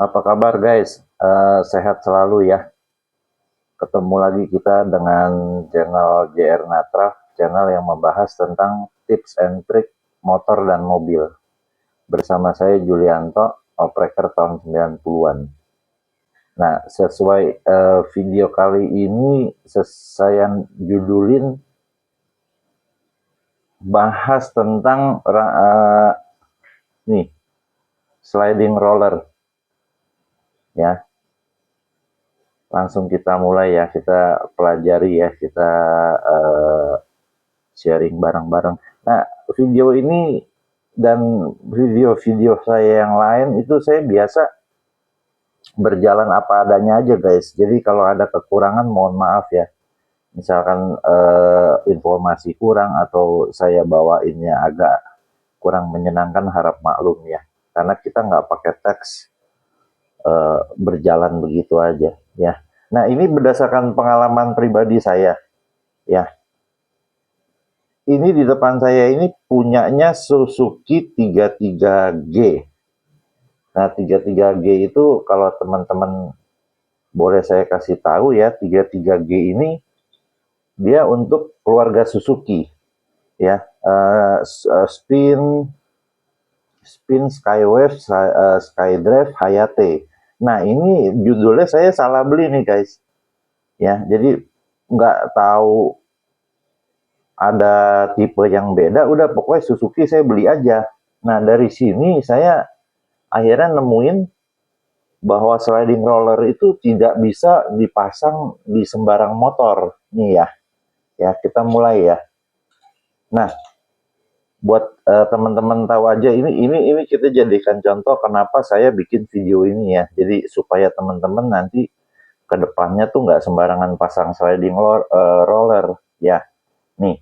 Apa kabar guys? Sehat selalu ya. Ketemu lagi kita dengan channel JR Natra, channel yang membahas tentang tips and trick motor dan mobil. Bersama saya Julianto, opreker tahun 90-an. Nah, sesuai video kali ini saya judulin bahas tentang nih sliding roller ya. Langsung kita mulai ya, kita pelajari ya, kita uh, sharing bareng-bareng. Nah, video ini dan video-video saya yang lain itu saya biasa berjalan apa adanya aja guys. Jadi kalau ada kekurangan mohon maaf ya. Misalkan informasi kurang atau saya bawainnya agak kurang menyenangkan, harap maklum ya. Karena kita nggak pakai teks, berjalan begitu aja ya. Nah, ini berdasarkan pengalaman pribadi saya ya. Ini di depan saya ini punyanya Suzuki 33G. Nah, 33G itu kalau teman-teman boleh saya kasih tahu ya, 33G ini dia untuk keluarga Suzuki ya. Spin, Skywave, Skydrive, Hayate. Nah, ini judulnya saya salah beli nih guys. Ya, jadi nggak tahu ada tipe yang beda, udah pokoknya Suzuki saya beli aja. Nah, dari sini saya akhirnya nemuin bahwa sliding roller itu tidak bisa dipasang di sembarang motor. Nih ya, ya kita mulai ya. Nah, buat teman-teman tahu aja ini kita jadikan contoh kenapa saya bikin video ini ya. Jadi supaya teman-teman nanti kedepannya tuh nggak sembarangan pasang sliding roller ya. Nih,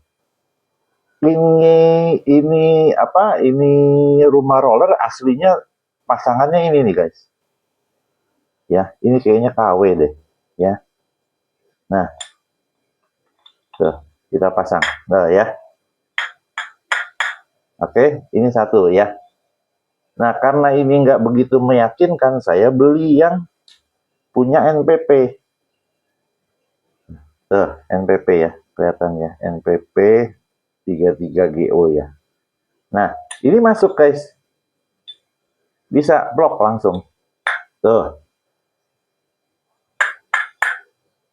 ini apa? Ini rumah roller aslinya pasangannya ini nih guys. Ya, ini kayaknya KW deh. Ya, nah, tuh kita pasang. Nah ya, oke, ini satu ya. Nah, karena ini nggak begitu meyakinkan, saya beli yang punya NPP. Tuh, NPP ya, kelihatan ya, NPP 33GO ya. Nah, ini masuk guys. Bisa blok langsung. Tuh,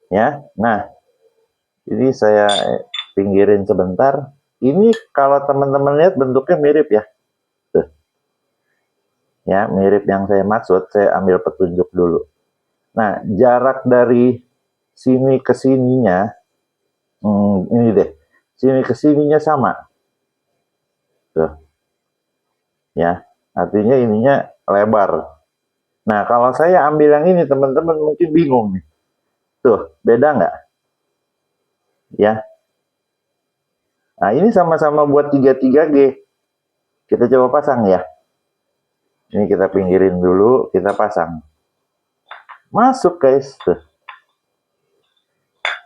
ya. Nah, ini saya pinggirin sebentar. Ini kalau teman-teman lihat bentuknya mirip ya. Tuh, ya, mirip yang saya maksud. Saya ambil petunjuk dulu. Nah, jarak dari sini ke sininya, ini deh, sini ke sininya sama. Tuh, ya, artinya ininya lebar. Nah, kalau saya ambil yang ini, teman-teman mungkin bingung nih. Tuh, beda nggak? Ya, nah ini sama-sama buat 33G. Kita coba pasang ya. Ini kita pinggirin dulu, kita pasang. Masuk guys, tuh,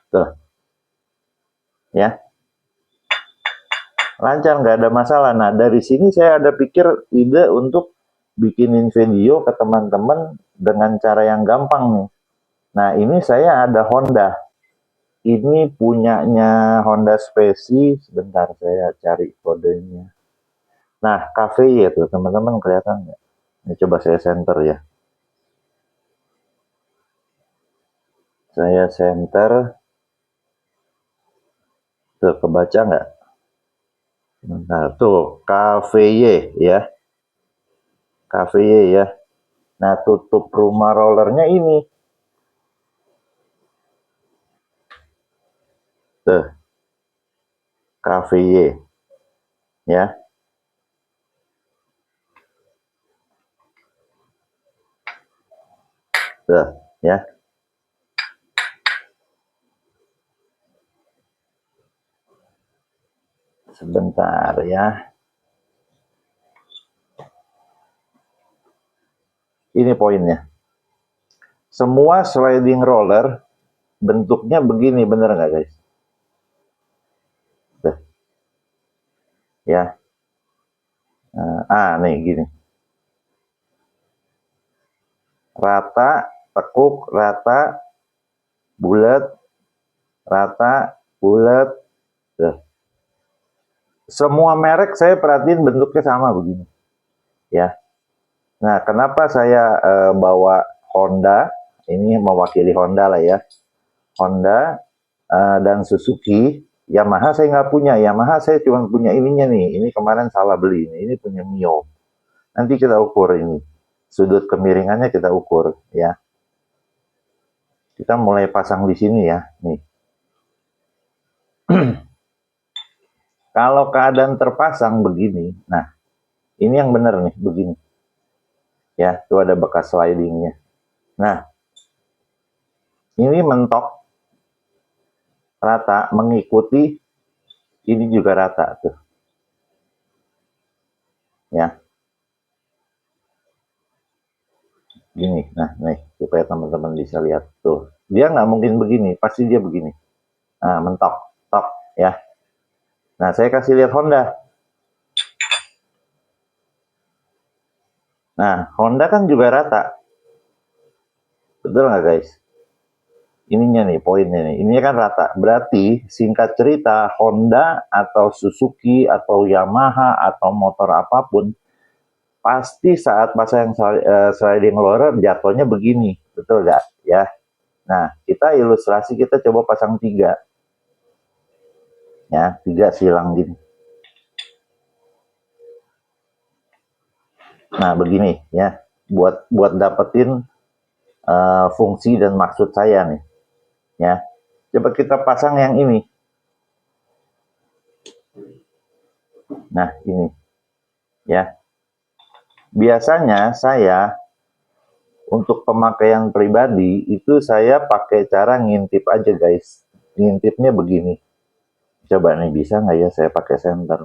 tuh, ya. Lancar, nggak ada masalah. Nah, dari sini saya ada pikir ide untuk bikinin video ke teman-teman dengan cara yang gampang nih. Nah, ini saya ada Honda. Ini punyanya Honda Speci. Sebentar saya cari kodenya. Nah, cafe ya tuh, teman-teman kelihatan nggak? Ini coba saya center ya. Saya center. Tuh, kebaca nggak? Nah, tuh, KVY ya. KVY ya. Nah, tutup rumah rollernya ini. Tuh, KVY ya. Tuh, ya. Sebentar ya. Ini poinnya. Semua sliding roller bentuknya begini, bener nggak guys? Tuh, ya. Nih gini. rata, tekuk, rata, bulat, rata, bulat. Semua merek saya perhatiin bentuknya sama begini, ya. Nah, kenapa saya bawa Honda? Ini mewakili Honda lah ya. Honda dan Suzuki. Yamaha saya nggak punya. Yamaha saya cuma punya ininya nih. Ini kemarin salah beli. Ini punya Mio. Nanti kita ukur ini. Sudut kemiringannya kita ukur, ya. Kita mulai pasang di sini ya. Nih. Kalau keadaan terpasang begini, nah ini yang benar nih, begini. Ya, itu ada bekas slidingnya. Nah, ini mentok rata, mengikuti ini juga rata tuh. Ya. Gini, nah nih, supaya teman-teman bisa lihat tuh. Dia nggak mungkin begini, pasti dia begini. Nah, mentok, tok, ya. Nah, saya kasih lihat Honda. Nah, Honda kan juga rata. Betul nggak guys? Ininya nih, poinnya nih. Ini kan rata. Berarti, singkat cerita, Honda atau Suzuki atau Yamaha atau motor apapun, pasti saat pasang sliding roller jatuhnya begini. Betul nggak? Ya. Nah, kita ilustrasi, kita coba pasang 3. Ya, 3 silang gini. Nah, begini ya. Buat dapetin fungsi dan maksud saya nih. Ya. Coba kita pasang yang ini. Nah, ini. Ya. Biasanya saya untuk pemakaian pribadi itu saya pakai cara ngintip aja guys. Ngintipnya begini. Coba nih, bisa nggak ya saya pakai senter.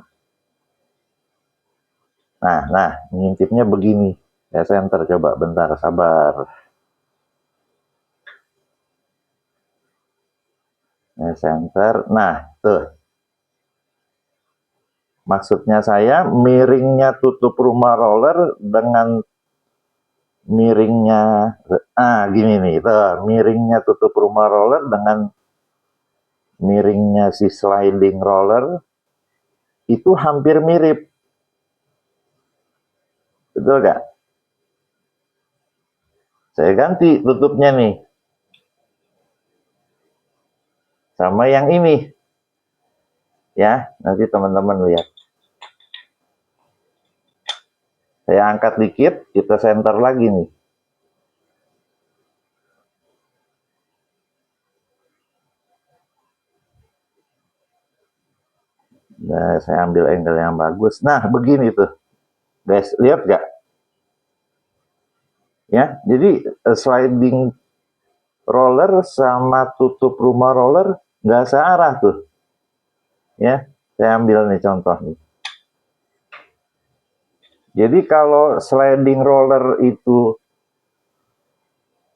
Nah, ngintipnya begini. Ya senter, coba bentar, sabar. Ya senter. Nah, tuh. Maksudnya saya miringnya tutup rumah roller dengan miringnya, gini nih, tuh, miringnya tutup rumah roller dengan miringnya si sliding roller itu hampir mirip. Betul gak? Saya ganti tutupnya nih. Sama yang ini. Ya, nanti teman-teman lihat. Saya angkat dikit, kita center lagi nih. Nah, saya ambil angle yang bagus. Nah, begini tuh. Guys, lihat gak? Ya, jadi sliding roller sama tutup rumah roller nggak searah tuh. Ya, saya ambil nih contoh nih. Jadi kalau sliding roller itu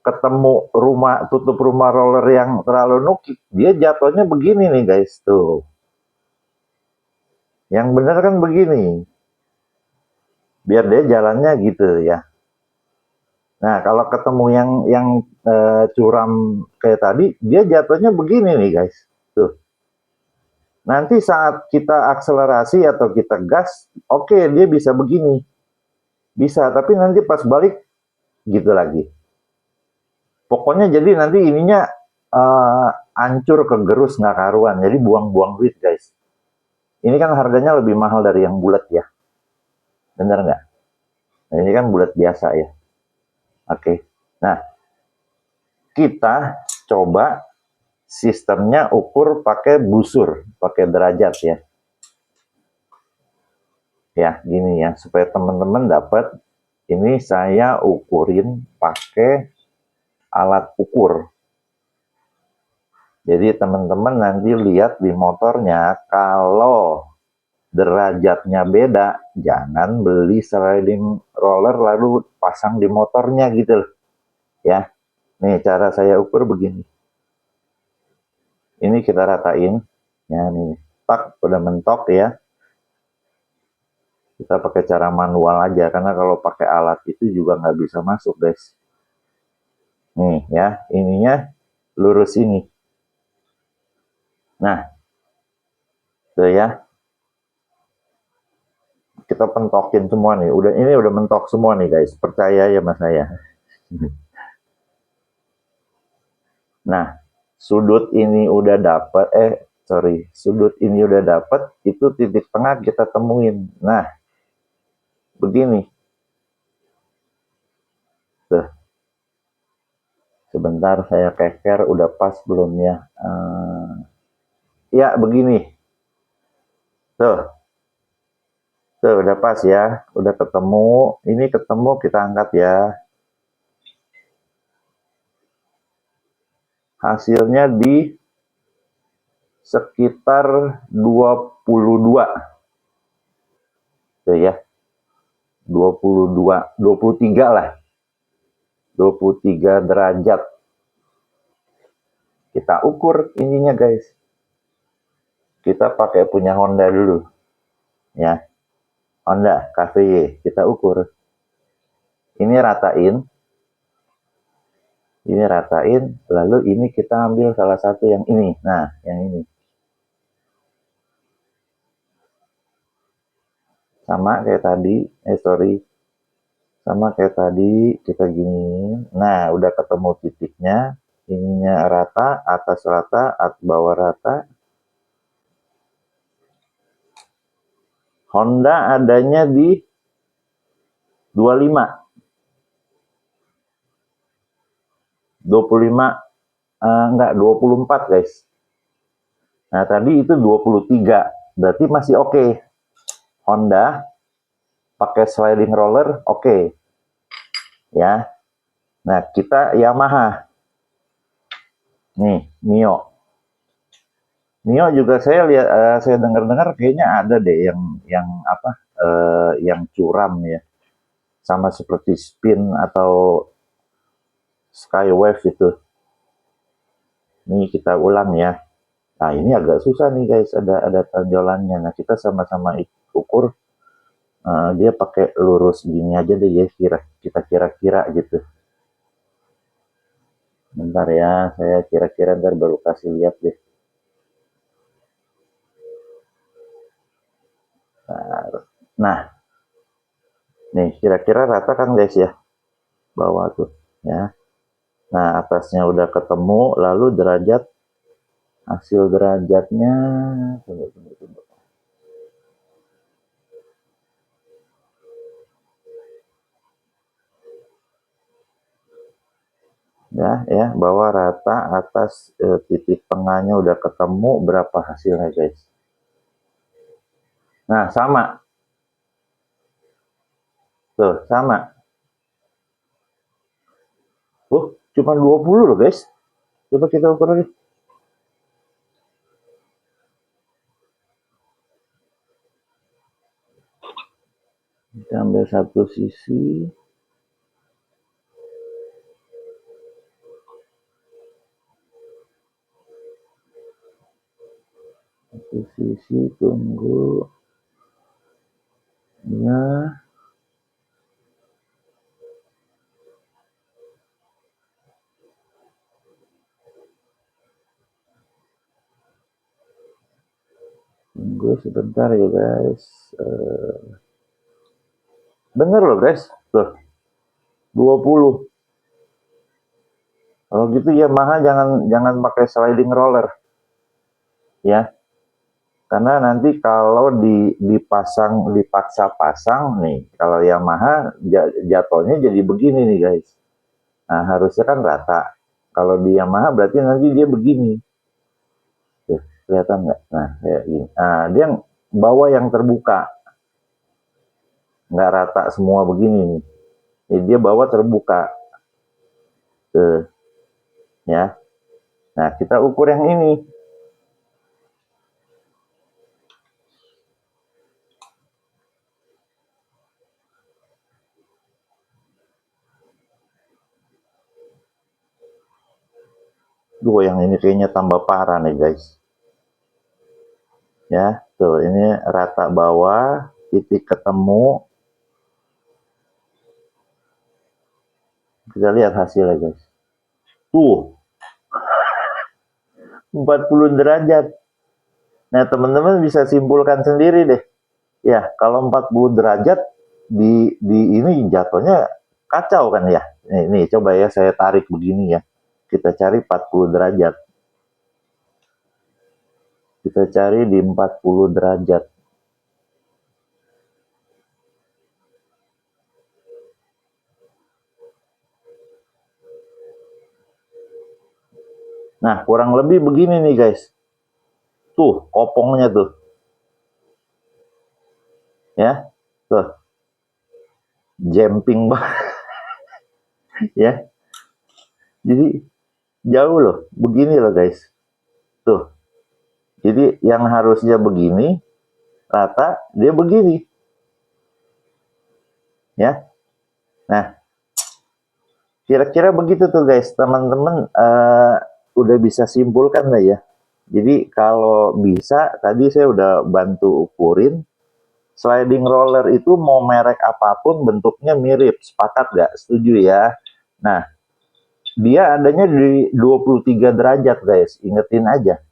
ketemu tutup rumah roller yang terlalu nukik, dia jatuhnya begini nih guys tuh. Yang benar kan begini. Biar dia jalannya gitu ya. Nah, kalau ketemu yang curam kayak tadi, dia jatuhnya begini nih guys. Tuh. Nanti saat kita akselerasi atau kita gas, oke, dia bisa begini. Bisa, tapi nanti pas balik gitu lagi. Pokoknya jadi nanti ininya hancur, kegerus, nggak karuan. Jadi buang-buang duit guys. Ini kan harganya lebih mahal dari yang bulat ya. Bener nggak? Nah, ini kan bulat biasa ya. Oke. Nah, kita coba sistemnya ukur pakai busur, pakai derajat ya. Ya, gini ya, supaya teman-teman dapat. Ini saya ukurin pakai alat ukur. Jadi teman-teman nanti lihat di motornya, kalau derajatnya beda, jangan beli sliding roller lalu pasang di motornya gitu. Ya, nih cara saya ukur begini. Ini kita ratain. Ya, nih, tak udah mentok ya. Kita pakai cara manual aja, karena kalau pakai alat itu juga nggak bisa masuk guys. Nih ya, ininya lurus ini. Nah, tuh ya. Kita pentokin semua nih. Ini udah mentok semua nih guys. Percaya ya mas saya. Nah, sudut ini udah dapet. Sudut ini udah dapet. Itu titik tengah kita temuin. Nah, begini. Tuh. Sebentar saya keker. Udah pas belum ya? Ya, begini. Tuh. Tuh, udah pas ya. Udah ketemu. Ini ketemu, kita angkat ya. Hasilnya di sekitar 22. Tuh ya. 22, 23 lah. 23 derajat. Kita ukur ininya guys. Kita pakai punya Honda dulu. Ya. Honda KVY. Kita ukur. Ini ratain. Ini ratain. Lalu ini kita ambil salah satu yang ini. Nah, yang ini. Sama kayak tadi. Sama kayak tadi. Kita gini. Nah, udah ketemu titiknya. Ininya rata. Atas rata. Bawah rata. Honda adanya di 25. 25 enggak 24 guys. Nah, tadi itu 23. Berarti masih oke. Honda pakai sliding roller oke. Ya. Nah, kita Yamaha. Nih, Mio. Mio juga saya lihat saya dengar-dengar kayaknya ada deh yang apa? Yang curam ya. Sama seperti Spin atau Skywave itu. Ini kita ulang ya. Nah, ini agak susah nih guys, ada tonjolannya. Nah, kita sama-sama ukur. Dia pakai lurus gini aja deh ya, kita kira-kira gitu. Bentar ya, saya kira-kira ntar baru kasih lihat deh. Nah, nih kira-kira rata kan guys ya, bawah tuh ya. Nah, atasnya udah ketemu, lalu derajat, hasil derajatnya, tunggu. Ya, bawah rata, atas titik tengahnya udah ketemu, berapa hasilnya guys? Nah, sama. Tuh, sama. Cuma 20 loh guys. Coba kita ukur lagi. Kita ambil satu sisi. Satu sisi, tunggu. Ya. Tunggu sebentar ya guys. Bener loh guys. Tuh. 20. Kalau gitu Yamaha jangan pakai sliding roller. Ya. Karena nanti kalau dipaksa pasang nih, kalau Yamaha jatuhnya jadi begini nih guys. Nah, harusnya kan rata. Kalau di Yamaha berarti nanti dia begini. Tuh, kelihatan nggak? Nah, kayak gini. Nah, dia bawa yang terbuka. Nggak rata semua begini nih. Jadi dia bawa terbuka. Tuh. Ya. Nah, kita ukur yang ini. Duh, yang ini kayaknya tambah parah nih guys. Ya, tuh ini rata bawah, titik ketemu. Kita lihat hasilnya guys. Tuh, 40 derajat. Nah, teman-teman bisa simpulkan sendiri deh. Ya, kalau 40 derajat di ini jatuhnya kacau kan ya. Nih, coba ya saya tarik begini ya. Kita cari 40 derajat. Kita cari di 40 derajat. Nah, kurang lebih begini nih guys. Tuh, kopongnya tuh. Ya, tuh. Jumping banget ya. Jadi jauh loh. Begini loh guys. Tuh. Jadi yang harusnya begini, rata, dia begini. Ya. Nah, kira-kira begitu tuh guys. Teman-teman udah bisa simpulkan lah ya. Jadi kalau bisa, tadi saya udah bantu ukurin, sliding roller itu mau merek apapun bentuknya mirip, sepakat nggak? Setuju ya? Nah, dia adanya di 23 derajat guys, ingetin aja.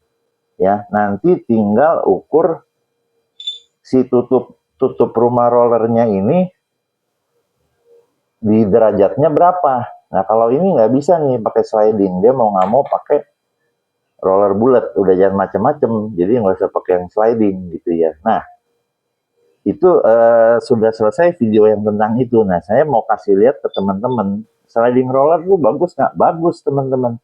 Ya, nanti tinggal ukur si tutup rumah rollernya ini di derajatnya berapa. Nah, kalau ini nggak bisa nih pakai sliding, dia mau nggak mau pakai roller bulat, udah jangan macem-macem, jadi nggak usah pakai yang sliding gitu ya. Nah, itu sudah selesai video yang tentang itu. Nah, saya mau kasih lihat ke teman-teman, sliding roller tuh bagus nggak? Bagus teman-teman.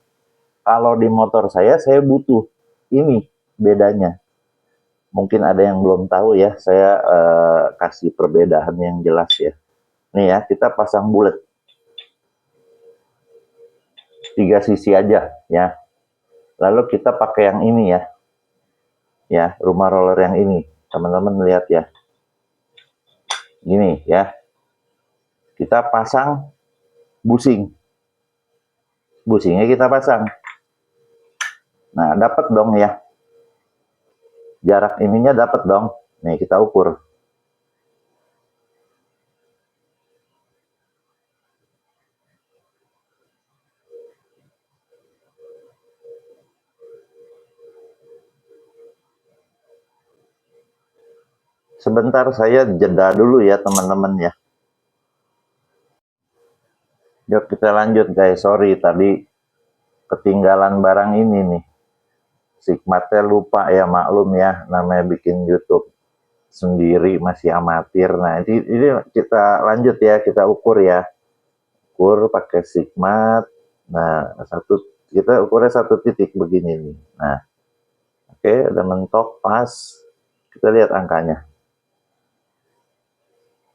Kalau di motor saya butuh ini bedanya. Mungkin ada yang belum tahu ya, saya kasih perbedaan yang jelas ya. Nih ya, kita pasang bulat 3 sisi aja ya. Lalu kita pakai yang ini ya, rumah roller yang ini. Teman-teman lihat ya. Gini ya, kita pasang busing. Busingnya kita pasang. Nah, dapat dong ya. Jarak ininya dapat dong. Nih, kita ukur. Sebentar saya jeda dulu ya teman-teman ya. Yuk kita lanjut guys. Sorry tadi ketinggalan barang ini nih. Sigmatnya lupa ya, maklum ya, namanya bikin YouTube sendiri masih amatir. Nah, ini kita lanjut ya, kita ukur ya. Ukur pakai Sigmat. Nah, kita ukurnya 1 titik begini nih. Nah, oke, udah mentok pas. Kita lihat angkanya.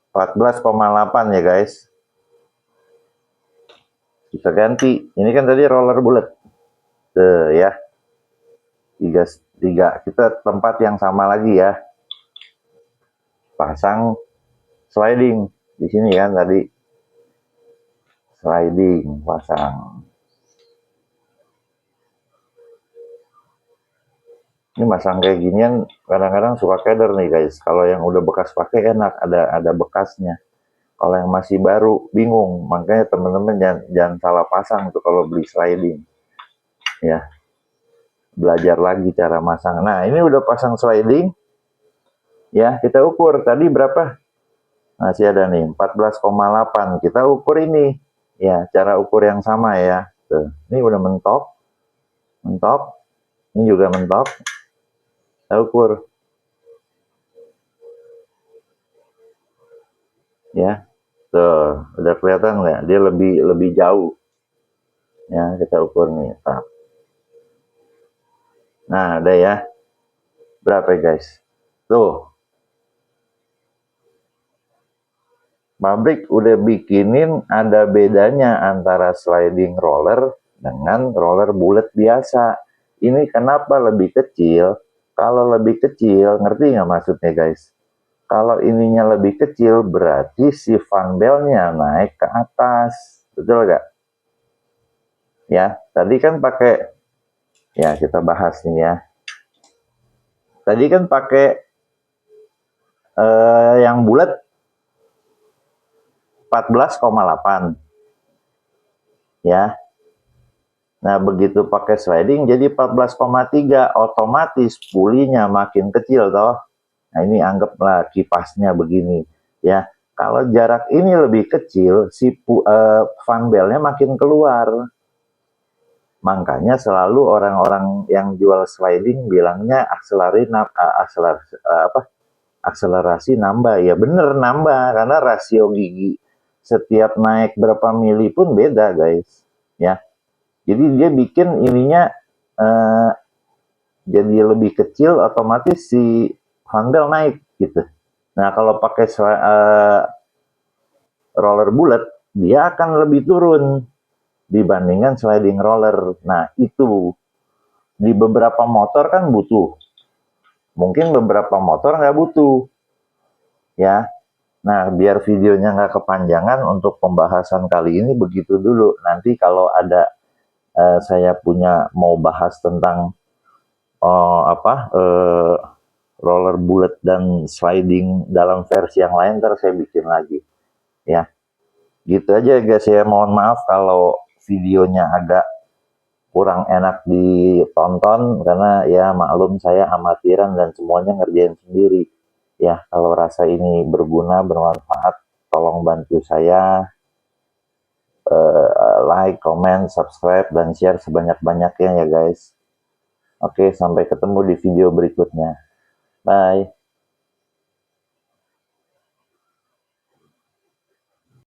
14,8 ya guys. Kita ganti. Ini kan tadi roller bulat. Tuh ya. 3. Kita tempat yang sama lagi ya. Pasang sliding. Di sini kan tadi. Sliding pasang. Ini masang kayak ginian kadang-kadang suka keder nih guys. Kalau yang udah bekas pakai enak, ada bekasnya. Kalau yang masih baru bingung. Makanya teman-teman jangan salah pasang tuh kalau beli sliding. Ya. Belajar lagi cara masang. Nah, ini udah pasang sliding. Ya, kita ukur tadi berapa? Masih ada nih 14,8. Kita ukur ini. Ya, cara ukur yang sama ya. Tuh. Ini udah mentok. Mentok. Ini juga mentok. Kita ukur. Ya. Tuh, udah kelihatan nggak? Dia lebih jauh. Ya, kita ukur nih. Nah, ada ya. Berapa guys? Tuh. Pabrik udah bikinin ada bedanya antara sliding roller dengan roller bulat biasa. Ini kenapa lebih kecil? Kalau lebih kecil, ngerti nggak maksudnya guys? Kalau ininya lebih kecil, berarti si fan belnya naik ke atas. Betul nggak? Ya, tadi kan pakai, ya kita bahas nih ya. Tadi kan pakai yang bulat 14,8. Ya. Nah, begitu pakai sliding jadi 14,3, otomatis pulinya makin kecil toh. Nah, ini anggaplah kipasnya begini ya. Kalau jarak ini lebih kecil, si fan belnya makin keluar. Makanya selalu orang-orang yang jual sliding bilangnya akselerasi nambah. Ya bener nambah, karena rasio gigi setiap naik berapa mili pun beda guys. Ya, jadi dia bikin ininya eh, jadi lebih kecil, otomatis si handle naik gitu. Nah, kalau pakai roller bulat, dia akan lebih turun dibandingkan sliding roller. Nah, itu di beberapa motor kan butuh. Mungkin beberapa motor nggak butuh. Ya, nah biar videonya nggak kepanjangan, untuk pembahasan kali ini begitu dulu. Nanti kalau ada saya punya mau bahas tentang roller bullet dan sliding dalam versi yang lain, ntar saya bikin lagi ya. Gitu aja guys ya, mohon maaf kalau videonya agak kurang enak ditonton, karena ya maklum saya amatiran dan semuanya ngerjain sendiri ya. Kalau rasa ini berguna, bermanfaat, tolong bantu saya like, comment, subscribe, dan share sebanyak-banyaknya ya guys. Oke, sampai ketemu di video berikutnya. Bye.